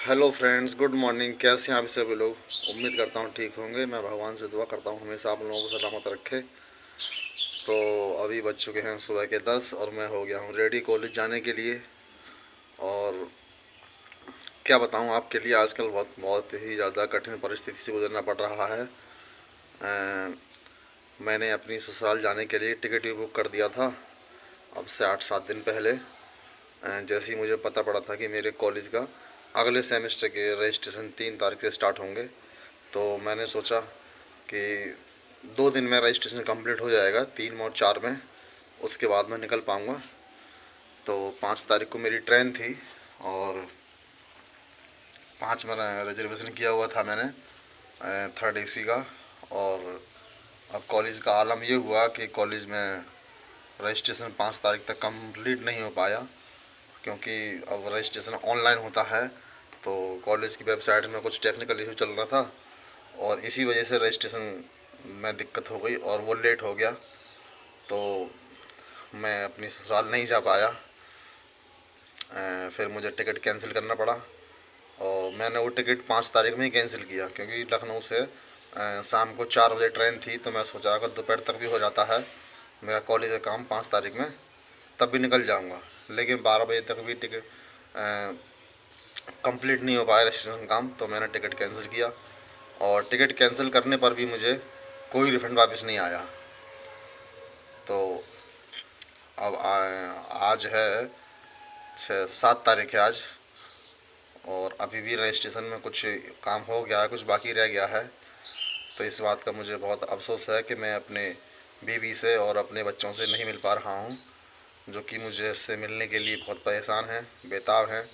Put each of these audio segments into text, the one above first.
Hello friends, good morning. कैसे हैं आप सभी लोग? उम्मीद करता हूँ ठीक होंगे। मैं भगवान से दुआ करता हूँ हमेशा आप लोगों को सलामत रखे। तो अभी बज चुके हैं सुबह के 10 और मैं हो गया हूँ रेडी कॉलेज जाने के लिए। और क्या बताऊँ आपके लिए, आजकल बहुत बहुत ही ज़्यादा कठिन परिस्थिति से गुजरना पड़ रहा है। मैंने अपनी ससुराल जाने के लिए टिकट भी बुक कर दिया था अब से 8-7 दिन पहले। जैसे ही मुझे पता पड़ा था कि मेरे कॉलेज का अगले सेमेस्टर के रजिस्ट्रेशन 3 तारीख से स्टार्ट होंगे, तो मैंने सोचा कि 2 दिन में रजिस्ट्रेशन कंप्लीट हो जाएगा, 3 और 4 में। उसके बाद मैं निकल पाऊँगा। तो 5 तारीख को मेरी ट्रेन थी और 5 में रिजर्वेशन किया हुआ था मैंने, थर्ड एसी का। और अब कॉलेज का आलम ये हुआ कि कॉलेज में रजिस्ट्रेशन 5 तारीख तक कंप्लीट नहीं हो पाया, क्योंकि अब रजिस्ट्रेशन ऑनलाइन होता है। तो कॉलेज की वेबसाइट में कुछ टेक्निकल इशू चल रहा था और इसी वजह से रजिस्ट्रेशन में दिक्कत हो गई और वो लेट हो गया। तो मैं अपनी ससुराल नहीं जा पाया। फिर मुझे टिकट कैंसिल करना पड़ा और मैंने वो टिकट 5 तारीख में ही कैंसिल किया, क्योंकि लखनऊ से शाम को 4 बजे ट्रेन थी। तो मैं सोचा अगर दोपहर तक भी हो जाता है मेरा कॉलेज का काम 5 तारीख में, तब भी निकल जाऊंगा। लेकिन 12 बजे तक भी टिकट कंप्लीट नहीं हो पाया रजिस्ट्रेशन काम, तो मैंने टिकट कैंसिल किया। और टिकट कैंसिल करने पर भी मुझे कोई रिफंड वापस नहीं आया। तो अब आज है 7 तारीख है आज, और अभी भी रजिस्ट्रेशन में कुछ काम हो गया है, कुछ बाकी रह गया है। तो इस बात का मुझे बहुत अफसोस है कि मैं अपने बीवी से और अपने बच्चों से नहीं मिल पा रहा हूँ, जो कि मुझे इससे मिलने के लिए बहुत परेशान हैं, बेताब हैं।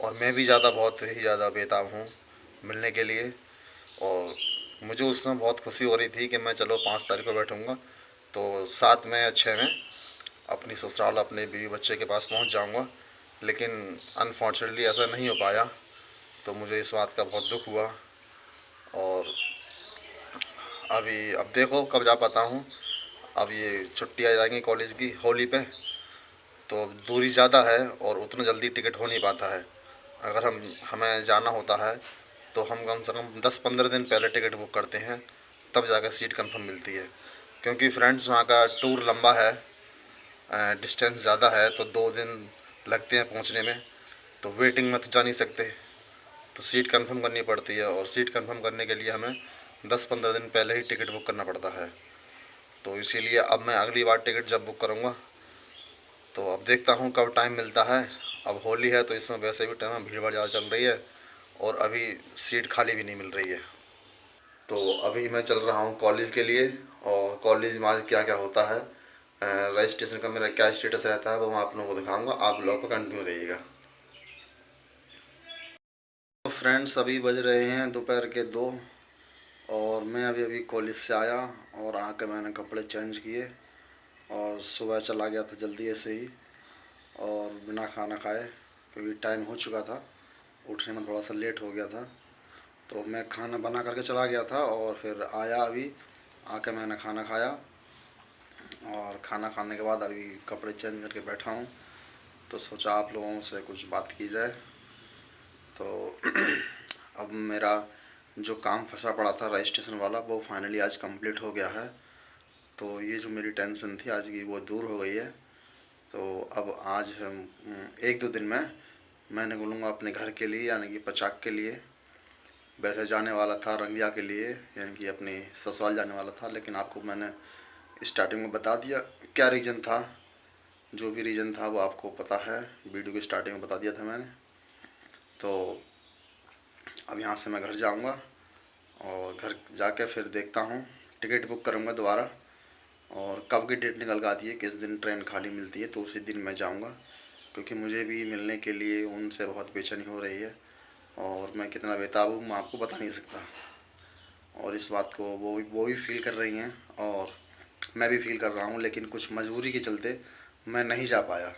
और मैं भी बहुत ही ज़्यादा बेताब हूँ मिलने के लिए। और मुझे उस समय बहुत खुशी हो रही थी कि मैं चलो 5 तारीख को बैठूँगा तो 7 में या 6 में अपनी ससुराल अपने बीवी बच्चे के पास पहुंच जाऊंगा। लेकिन अनफॉर्चुनेटली ऐसा नहीं हो पाया, तो मुझे इस बात का बहुत दुख हुआ। और अभी अब देखो कब जा पाता हूँ। अब ये छुट्टी आ जाएंगी कॉलेज की होली पे, तो अब दूरी ज़्यादा है और उतना जल्दी टिकट हो नहीं पाता है। अगर हमें जाना होता है तो हम कम से कम 10-15 दिन पहले टिकट बुक करते हैं, तब जाकर सीट कंफर्म मिलती है। क्योंकि फ्रेंड्स वहाँ का टूर लंबा है, डिस्टेंस ज़्यादा है, तो 2 दिन लगते हैं पहुँचने में। तो वेटिंग में तो जा नहीं सकते, तो सीट कंफर्म करनी पड़ती है। और सीट कंफर्म करने के लिए हमें 10-15 दिन पहले ही टिकट बुक करना पड़ता है। तो इसीलिए अब मैं अगली बार टिकट जब बुक करूँगा तो अब देखता हूँ कब टाइम मिलता है। अब होली है तो इसमें वैसे भी टाइम भीड़ भाड़ ज़्यादा चल रही है और अभी सीट खाली भी नहीं मिल रही है। तो अभी मैं चल रहा हूँ कॉलेज के लिए। और कॉलेज में आज क्या क्या होता है, रजिस्ट्रेशन का मेरा क्या स्टेटस रहता है, वो मैं आप लोगों को दिखाऊंगा। आप लोग को कंटिन्यू रहिएगा। तो फ्रेंड्स, अभी बज रहे हैं दोपहर के 2 और मैं अभी अभी कॉलेज से आया और आके मैंने कपड़े चेंज किए और सुबह चला गया था जल्दी ऐसे ही और बिना खाना खाए, क्योंकि टाइम हो चुका था, उठने में थोड़ा सा लेट हो गया था। तो मैं खाना बना करके चला गया था और फिर आया अभी, आके मैंने खाना खाया और खाना खाने के बाद अभी कपड़े चेंज करके बैठा हूँ। तो सोचा आप लोगों से कुछ बात की जाए। तो अब मेरा जो काम फंसा पड़ा था रजिस्ट्रेशन वाला, वो फाइनली आज कंप्लीट हो गया है। तो ये जो मेरी टेंशन थी आज की, वो दूर हो गई है। तो अब आज हम 1-2 दिन में मैं निकलूँगा अपने घर के लिए, यानी कि पचाक के लिए। वैसे जाने वाला था रंगिया के लिए, यानी कि अपने ससुराल जाने वाला था, लेकिन आपको मैंने स्टार्टिंग में बता दिया क्या रीज़न था। जो भी रीज़न था वो आपको पता है, वीडियो की स्टार्टिंग में बता दिया था मैंने। तो अब यहाँ से मैं घर जाऊँगा और घर जाके फिर देखता हूँ, टिकट बुक करूँगा दोबारा। और कब की डेट निकल के आती है, किस दिन ट्रेन खाली मिलती है, तो उसी दिन मैं जाऊँगा। क्योंकि मुझे भी मिलने के लिए उनसे बहुत बेचैनी हो रही है और मैं कितना बेताब हूँ मैं आपको बता नहीं सकता। और इस बात को वो भी फील कर रही हैं और मैं भी फील कर रहा हूँ, लेकिन कुछ मजबूरी के चलते मैं नहीं जा पाया।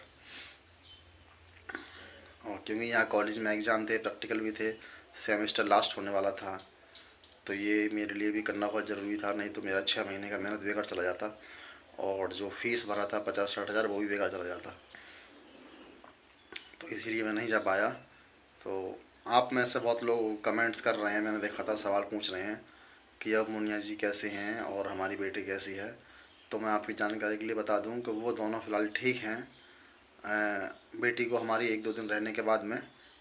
और क्योंकि यहाँ कॉलेज में एग्ज़ाम थे, प्रैक्टिकल भी थे, सेमेस्टर लास्ट होने वाला था, तो ये मेरे लिए भी करना बहुत ज़रूरी था। नहीं तो मेरा 6 महीने का मेहनत बेकार चला जाता और जो फीस भरा था 50-60 हज़ार, वो भी बेकार चला जाता। तो इसीलिए मैं नहीं जा पाया। तो आप में से बहुत लोग कमेंट्स कर रहे हैं, मैंने देखा था, सवाल पूछ रहे हैं कि अब मुनिया जी कैसे हैं और हमारी बेटी कैसी है। तो मैं आपकी जानकारी के लिए बता दूं कि वो दोनों फ़िलहाल ठीक हैं। बेटी को हमारी 1-2 दिन रहने के बाद में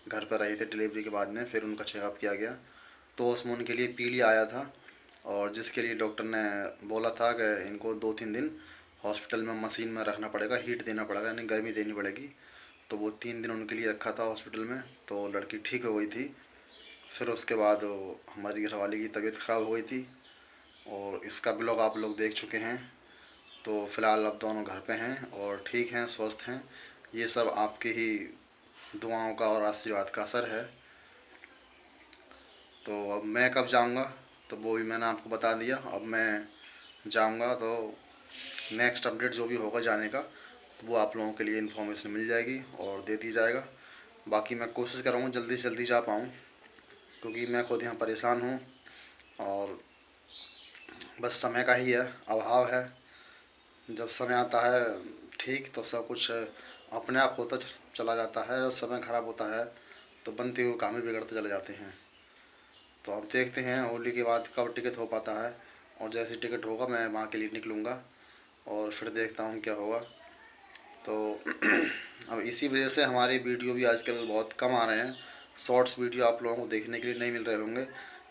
घर पर रही थी, डिलीवरी के बाद में फिर उनका चेकअप किया गया तो उसमें उनके लिए पीलिया आया था, और जिसके लिए डॉक्टर ने बोला था कि इनको 2-3 दिन हॉस्पिटल में मशीन में रखना पड़ेगा, हीट देना पड़ेगा, यानी गर्मी देनी पड़ेगी। तो वो 3 दिन उनके लिए रखा था हॉस्पिटल में, तो लड़की ठीक हो गई थी। फिर उसके बाद हमारी घरवाली की तबीयत ख़राब हो गई थी, और इसका ब्लॉग आप लोग देख चुके हैं। तो फ़िलहाल अब दोनों घर पे हैं और ठीक हैं, स्वस्थ हैं। ये सब आपकी ही दुआओं का और आशीर्वाद का असर है। तो अब मैं कब जाऊंगा तो वो भी मैंने आपको बता दिया। अब मैं जाऊंगा तो नेक्स्ट अपडेट जो भी होगा जाने का, तो वो आप लोगों के लिए इन्फॉर्मेशन मिल जाएगी और दे दी जाएगा। बाकी मैं कोशिश करूँगा जल्दी से जल्दी जा पाऊँ, क्योंकि मैं खुद यहाँ परेशान हूँ और बस समय का ही है, अभाव है। जब समय आता है ठीक तो सब कुछ अपने आप होता चला जाता है, और समय ख़राब होता है तो बनते हुए काम ही बिगड़ते चले जाते हैं। तो अब देखते हैं होली के बाद कब टिकट हो पाता है, और जैसे टिकट होगा मैं वहाँ के लिए निकलूँगा और फिर देखता हूँ क्या होगा। तो अब इसी वजह से हमारी वीडियो भी आजकल बहुत कम आ रहे हैं। शॉर्ट्स वीडियो आप लोगों को देखने के लिए नहीं मिल रहे होंगे,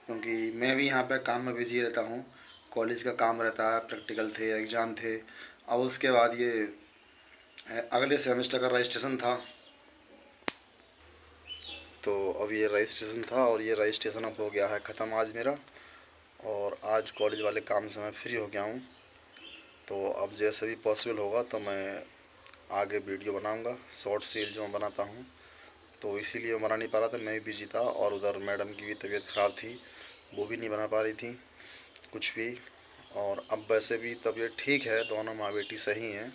क्योंकि मैं भी यहाँ पे काम में बिज़ी रहता हूँ। कॉलेज का काम रहता है, प्रैक्टिकल थे, एग्ज़ाम थे। अब उसके बाद ये अगले सेमेस्टर का रजिस्ट्रेशन था, तो अब ये रजिस्ट्रेशन था और ये रजिस्ट्रेशन अब हो गया है ख़त्म आज मेरा। और आज कॉलेज वाले काम से मैं फ्री हो गया हूँ। तो अब जैसे भी पॉसिबल होगा तो मैं आगे वीडियो बनाऊँगा, शॉर्ट रील जो मैं बनाता हूँ। तो इसीलिए मैं बना नहीं पा रहा था, मैं भी बिजी था, और उधर मैडम की भी तबीयत ख़राब थी, वो भी नहीं बना पा रही थी कुछ भी। और अब वैसे भी तबीयत ठीक है, दोनों माँ बेटी सही हैं,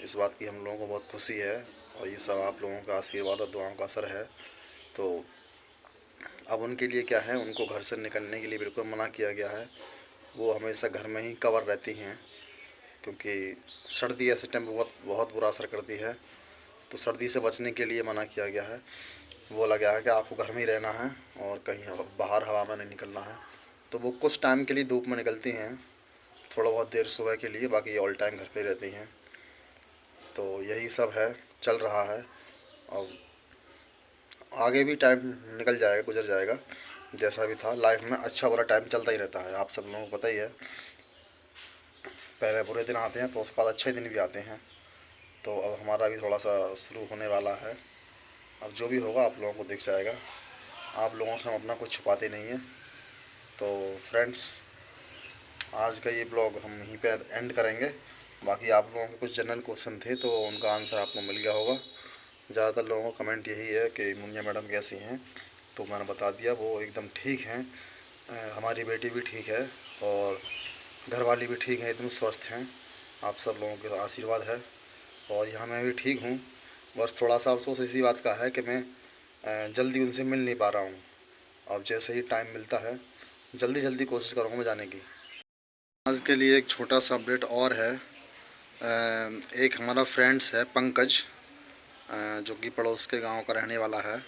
इस बात की हम लोगों को बहुत खुशी है। और ये सब आप लोगों का आशीर्वाद और दुआओं का असर है। तो अब उनके लिए क्या है, उनको घर से निकलने के लिए बिल्कुल मना किया गया है। वो हमेशा घर में ही कवर रहती हैं, क्योंकि सर्दी ऐसे टाइम बहुत बहुत बुरा असर करती है। तो सर्दी से बचने के लिए मना किया गया है। बोला गया है कि आपको घर में ही रहना है और कहीं बाहर हवा में नहीं निकलना है। तो वो कुछ टाइम के लिए धूप में निकलती हैं, थोड़ा बहुत देर सुबह के लिए, बाकी ऑल टाइम घर पे रहती हैं। तो यही सब है, चल रहा है। और आगे भी टाइम निकल जाएगा, गुजर जाएगा। जैसा भी था लाइफ में अच्छा बुरा टाइम चलता ही रहता है, आप सब लोगों को पता ही है। पहले बुरे दिन आते हैं तो उसके बाद अच्छे दिन भी आते हैं। तो अब हमारा भी थोड़ा सा शुरू होने वाला है। अब जो भी होगा आप लोगों को दिख जाएगा। आप लोगों से हम अपना कुछ छुपाते नहीं हैं। तो फ्रेंड्स, आज का ये ब्लॉग हम यहीं पे एंड करेंगे। बाकी आप लोगों के कुछ जनरल क्वेश्चन थे तो उनका आंसर आपको मिल गया होगा। ज़्यादातर लोगों का कमेंट यही है कि मुनिया मैडम कैसी हैं, तो मैंने बता दिया वो एकदम ठीक हैं। हमारी बेटी भी ठीक है और घरवाली भी ठीक है, एकदम स्वस्थ हैं। आप सब लोगों के आशीर्वाद है, और यहाँ मैं भी ठीक हूँ। बस थोड़ा सा अफसोस इसी बात का है कि मैं जल्दी उनसे मिल नहीं पा रहा हूँ। अब जैसे ही टाइम मिलता है जल्दी जल्दी कोशिश करूँगा मैं जाने की। आज के लिए एक छोटा सा अपडेट और है। एक हमारा फ्रेंड्स है पंकज, जो कि पड़ोस के गांव का रहने वाला है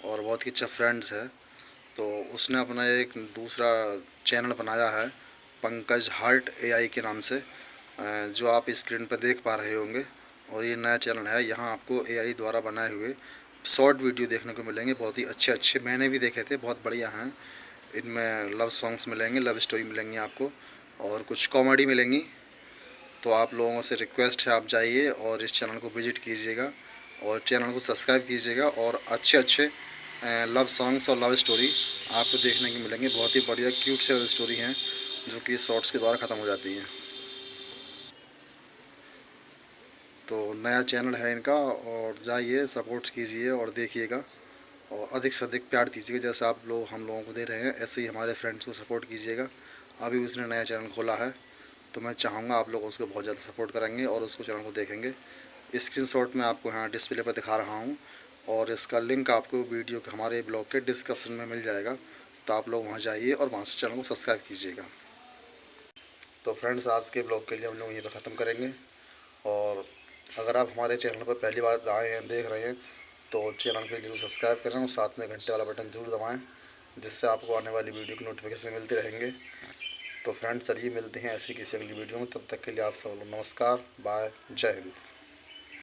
और बहुत ही अच्छा फ्रेंड्स है। तो उसने अपना एक दूसरा चैनल बनाया है पंकज हार्ट एआई के नाम से, जो आप स्क्रीन पर देख पा रहे होंगे। और ये नया चैनल है, यहाँ आपको एआई द्वारा बनाए हुए शॉर्ट वीडियो देखने को मिलेंगे, बहुत ही अच्छे अच्छे, मैंने भी देखे थे, बहुत बढ़िया हैं। इनमें लव सॉन्ग्स मिलेंगे, लव स्टोरी मिलेंगी आपको, और कुछ कॉमेडी मिलेंगी। तो आप लोगों से रिक्वेस्ट है, आप जाइए और इस चैनल को विज़िट कीजिएगा और चैनल को सब्सक्राइब कीजिएगा, और अच्छे अच्छे लव सॉन्ग्स और लव स्टोरी आपको देखने को मिलेंगे। बहुत ही बढ़िया क्यूट से लव स्टोरी हैं जो कि शॉर्ट्स के द्वारा ख़त्म हो जाती हैं। तो नया चैनल है इनका, और जाइए सपोर्ट कीजिए और देखिएगा, और अधिक से अधिक प्यार दीजिएगा। जैसे आप लोग हम लोगों को दे रहे हैं, ऐसे ही हमारे फ्रेंड्स को सपोर्ट कीजिएगा। अभी उसने नया चैनल खोला है, तो मैं चाहूँगा आप लोग उसको बहुत ज़्यादा सपोर्ट करेंगे और उसको चैनल को देखेंगे। स्क्रीनशॉट में आपको यहाँ डिस्प्ले पर दिखा रहा हूँ, और इसका लिंक आपको वीडियो के हमारे ब्लॉग के डिस्क्रिप्शन में मिल जाएगा। तो आप लोग वहाँ जाइए और वहाँ से चैनल को सब्सक्राइब कीजिएगा। तो फ्रेंड्स, आज के ब्लॉग के लिए हम लोग यहीं पर ख़त्म करेंगे। और अगर आप हमारे चैनल पर पहली बार आए हैं, देख रहे हैं, तो चैनल को जरूर सब्सक्राइब करें और साथ में घंटे वाला बटन जरूर दबाएं, जिससे आपको आने वाली वीडियो की नोटिफिकेशन मिलते रहेंगे। तो फ्रेंड्स चलिए मिलते हैं ऐसी किसी अगली वीडियो में, तब तक के लिए आप सब लोग नमस्कार, बाय, जय हिंद।